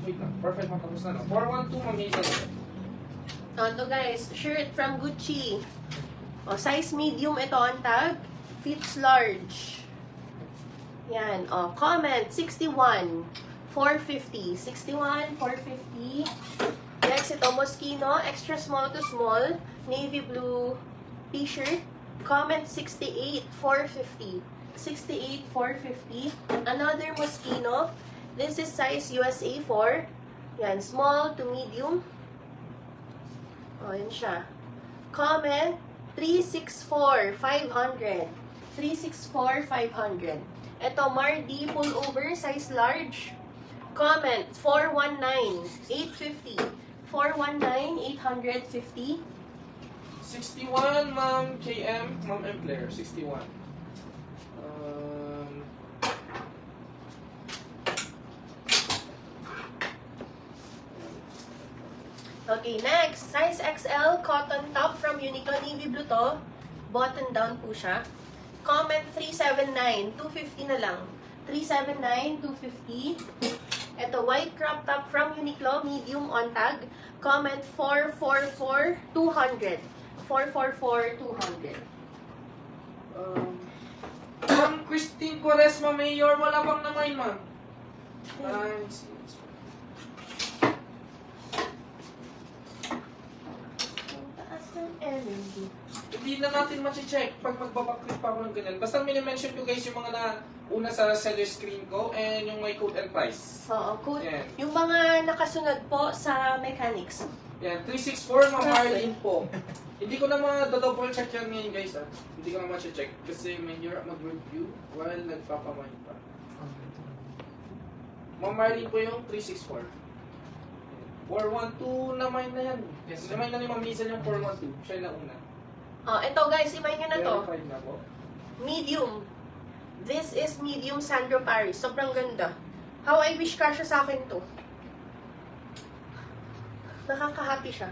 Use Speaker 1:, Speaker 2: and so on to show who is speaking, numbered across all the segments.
Speaker 1: Wait lang. Perfect, matapos na. 412, Ma'am Hazel.
Speaker 2: Ito guys, shirt from Gucci. Size medium ito ang tag. Fits large. Yan. Comment, 61. 450. 61, 450. Next, ito, Moschino. Extra small to small. Navy blue t-shirt. Comment, 68, 450. 68, 450. Another Moschino. This is size USA 4. Yan, small to medium. Yan siya. Comment, 364, 500. 364, 500. Ito, Mardi pullover, size large. Comment, 419, 850. 419, 850.
Speaker 1: 61, Ma'am KM. Ma'am M. Claire, 61.
Speaker 2: Okay, next. Size XL, cotton top from Uniqlo. Navy blue to. Button down po siya. Comment 379, 250 na lang. 379, 250. Ito, white crop top from Uniqlo, medium on tag. Comment 444, 200. 444, 200.
Speaker 1: Ma'am Christine Quaresma Mayor, wala bang naman, ma'am? Hindi na natin ma-check pag magbabackclick pa ako ng ganyan. Basta minimension ko guys yung mga na una sa seller screen ko and yung may code and price.
Speaker 2: Oo, code.
Speaker 1: Yan.
Speaker 2: Yung mga nakasunod po sa mechanics.
Speaker 1: Yan, 364 Ma'am Marlene po. Hindi ko na ma-double check yan ngayon guys ha. Hindi ko na ma-check kasi may hirap mag-review while nagpapamay pa. Ma'am Marlene po yung 364. 412 naman na yan. Yes, naman na ni Ma'am Hazel yung 412. Siya yung nauna.
Speaker 2: Ito guys, imayin nyo na to.
Speaker 1: Verified na po.
Speaker 2: Medium. This is medium Sandro Paris. Sobrang ganda. How I wish kasha sa akin to. Nakaka-happy siya.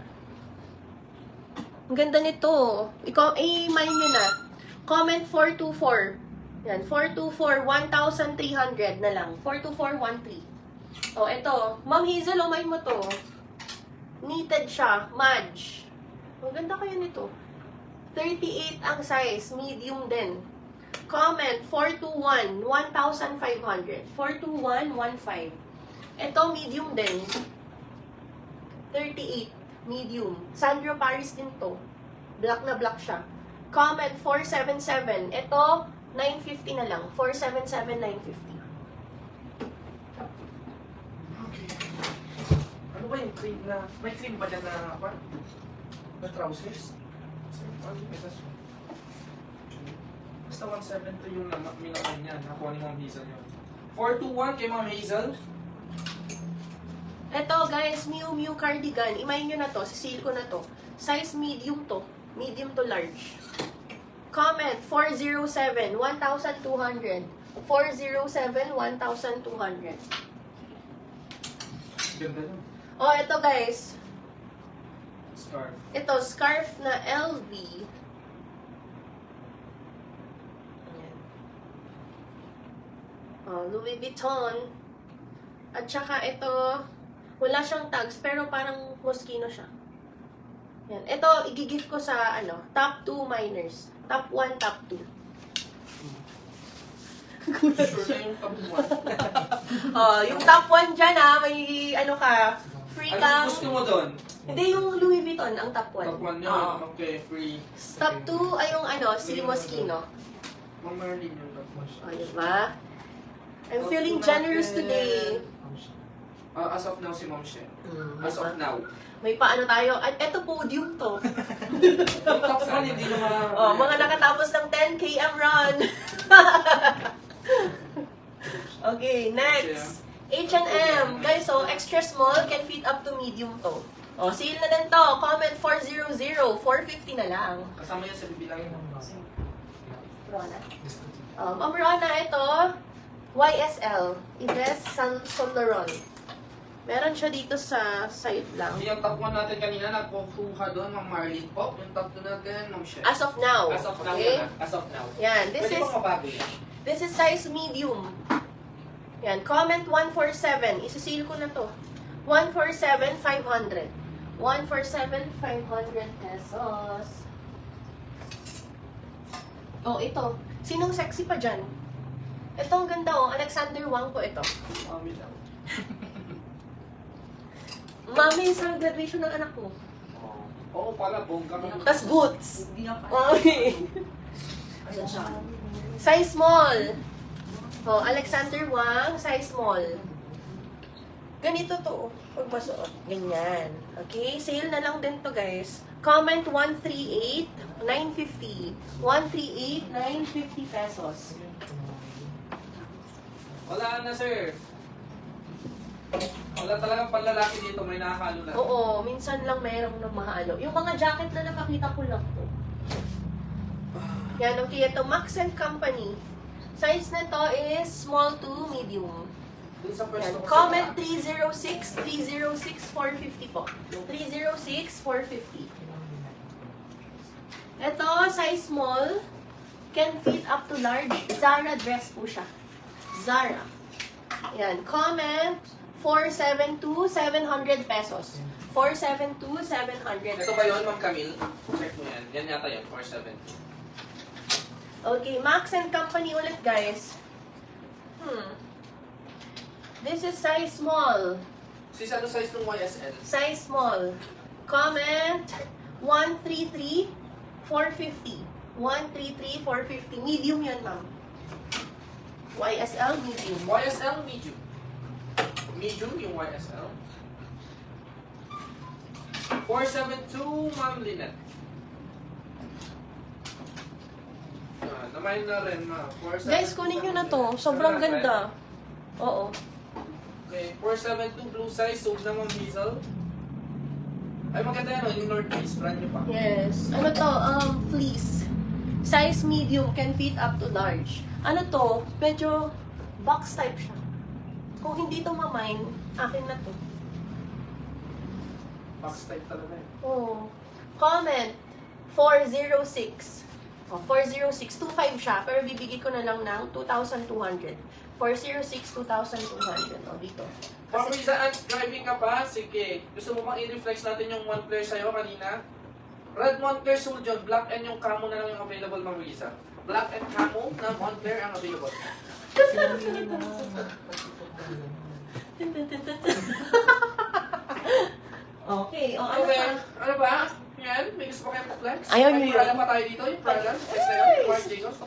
Speaker 2: Ang ganda nito. I-mine nyo na. Comment 424. Yan, 424, 1,300 na lang. 42413. Ito. Ma'am Hazel, mine mo to. Knitted siya. Madge. Ang ganda kaya nito. 38 ang size. Medium din. Comment 421, 1,500. 42115. Ito, medium din. 38. Medium. Sandro Paris din to. Black na black siya. Comment 477. Ito, 950 na lang. 477, 950.
Speaker 1: Okay. Ano ba yung cream na... May cream ba dyan na... Apa? Na trousers? Basta 172 yung minaman niya. Nakuha ni Ma'am Hazel yun. 421 kay Ma'am Hazel.
Speaker 2: Ito guys, Miu Miu cardigan. Imayin nyo na to. Sisil ko na to. Size medium to. Medium to large. Comment 407, 1,200. 407, 1,200.
Speaker 1: Ganda yun.
Speaker 2: Ito guys.
Speaker 1: Scarf.
Speaker 2: Ito, scarf na LV. Louis Vuitton. At saka ito, wala siyang tags, pero parang Moschino siya. Yan. Ito, i-gift ko sa, top 2 minors. Top 1, top 2.
Speaker 1: Sure na yung top 1.
Speaker 2: Yung top 1 dyan may, free
Speaker 1: Anong gusto mo doon?
Speaker 2: Hindi, yung Louis Vuitton, ang top 1.
Speaker 1: Top 1 yun. Okay, free.
Speaker 2: Top 2 ay yung, si Moschino.
Speaker 1: Ma'am Marlene yung top 1.
Speaker 2: Diba? I'm feeling generous today.
Speaker 1: As of now, si Ma'am Shen. As of now.
Speaker 2: May paano tayo? At eto, podium to.
Speaker 1: Yung top 1, hindi naman...
Speaker 2: Mga nakatapos ng 10 km run. Okay, next. H&M. Guys, extra small can fit up to medium to. O, sale na din to. Comment 400, 450 na lang.
Speaker 1: Kasama yan sa bibilangin ng
Speaker 2: Brona. Ang Brona, ito, YSL. Yves Saint Laurent. Meron siya dito sa side lang.
Speaker 1: Yung top 1 natin kanina, nagkukuha doon, Ma'am Marlene po. Yung top 2 natin, Ma'am Chef.
Speaker 2: As of now.
Speaker 1: As of now,
Speaker 2: Okay?
Speaker 1: yan. As of now.
Speaker 2: Yan.
Speaker 1: Pwede bang mabago yan?
Speaker 2: This is size medium. Yan. Comment 147. Isisale ko na to. 147, 500. 147, 500 pesos. Oh, ito. Sinong sexy pa dyan? Ito ang ganda oh. Alexander Wang po ito.
Speaker 1: Mami lang.
Speaker 2: Mami, sa graduation ng anak ko.
Speaker 1: Oo pala, bongga mo.
Speaker 2: Tas boots. Okay. Size small. Oh, Alexander Wang, size small. Ganito to, pag masuot. Ganyan. Okay? Sale na lang din to, guys. Comment 138, 950. 138, 950 pesos.
Speaker 1: Wala na, sir. Wala talagang panlalaki dito, may nakakalo na.
Speaker 2: Oo, minsan lang merong na mahalo. Yung mga jacket na napakita ko lang to. Yan, okay. Ito, Max & Company. Size na to is small to medium.
Speaker 1: Dun sa
Speaker 2: Yan.
Speaker 1: pwesto ko
Speaker 2: Comment
Speaker 1: sa
Speaker 2: 306, 306, 450 po. 306, 450. Ito, size small. Can fit up to large. Zara dress po siya. Zara. Yan. Comment 472, 700 pesos. 472, 700.
Speaker 1: Ito ba yun, Ma'am Camille? Check mo yan. Yan yata yun, 470.
Speaker 2: Okay, Max & Company ulit, guys. This is size small.
Speaker 1: Sis, ano size ng YSL?
Speaker 2: Size small. Comment 133, 450. 133, 450. Medium yan, ma'am. YSL, medium.
Speaker 1: YSL medium. Medium yung YSL. 472, Ma'am Lynette. Namayin na rin, ma. 472,
Speaker 2: Guys, kunin nyo na to. Sobrang ganda. Oo.
Speaker 1: Okay, 472 blue size, sold na Ma'am Hazel. Ay, maganda yan, yung North Face, brand nyo pa.
Speaker 2: Yes. Ano to? Fleece. Size medium, can fit up to large. Ano to? Medyo box type siya. Kung hindi to mamine, akin na to.
Speaker 1: Box type talaga eh.
Speaker 2: Oh. Comment 406. Oh, 406. 25 siya, pero bibigay ko na lang ng 2,200. 406, 2,200. O, dito.
Speaker 1: Kung minsan driving ka pa, sige. Gusto mo bang i-reflex natin yung one player sa'yo kanina? Red Montclair Suljon, black and yung camo na lang yung available, Ma'am Risa. Black and camo na Montclair ang available.
Speaker 2: Okay, o ano
Speaker 1: Okay,
Speaker 2: pa?
Speaker 1: ano ba? Yan, may gusto pa kayo flex?
Speaker 2: Ayaw
Speaker 1: May
Speaker 2: niyo
Speaker 1: Prada
Speaker 2: yun.
Speaker 1: pa tayo dito, yung Prada. Flex na yun, Marc Jacobs.